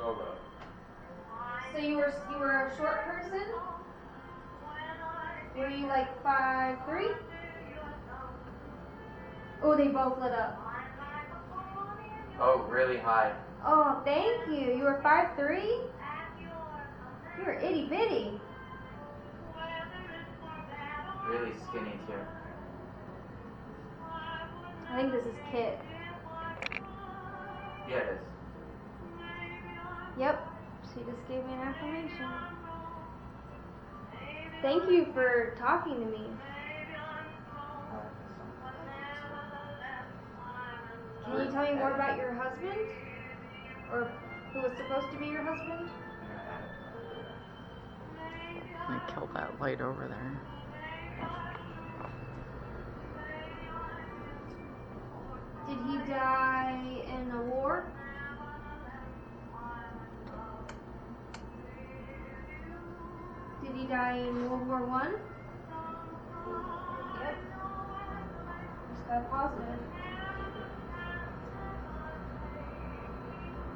over. So you were a short person? Were you like 5'3"? Oh, they both lit up. Oh, really high. Oh, thank you. You were 5'3"? You were itty bitty. Really skinny too. I think this is Kit. Yeah, it is. Yep. She just gave me an affirmation. Thank you for talking to me. Can you tell me more about your husband? Or who was supposed to be your husband? I killed that light over there. Did he die in a war? Did he die in World War I? Yep. Just got positive.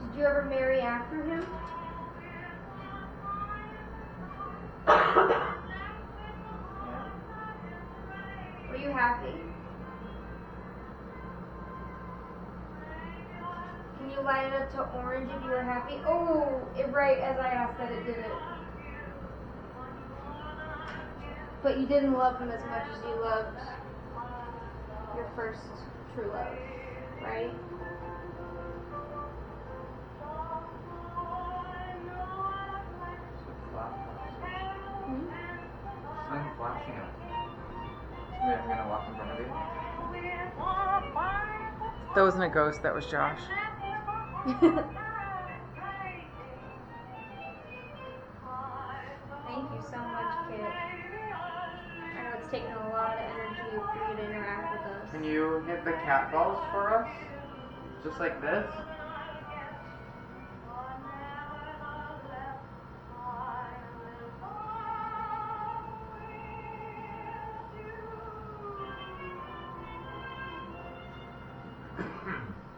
Did you ever marry after him? Yeah. Were you happy? Can you light it up to orange if you were happy? Oh, right as I asked that it did it. But you didn't love him as much as you loved your first true love, right? Something flashing up. Maybe I'm gonna walk in front of you. That wasn't a ghost, that was Josh. Thank you so much, Kit. I know it's taken a lot of energy for you to interact with us. Can you hit the cat balls for us? Just like this?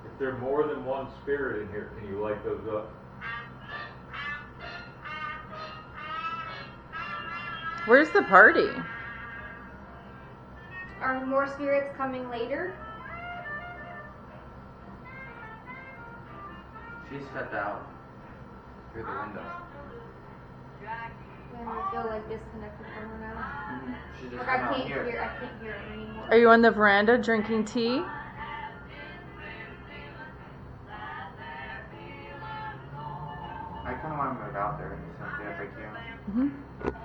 If there's more than one spirit in here, can you light those up? Where's the party? Are more spirits coming later? She stepped out through the window. Yeah, I feel like disconnected from her now. She just Like came I out can't here. hear her anymore. Are you on the veranda drinking tea? I kind of want to move out there and just have to break you. Mm-hmm.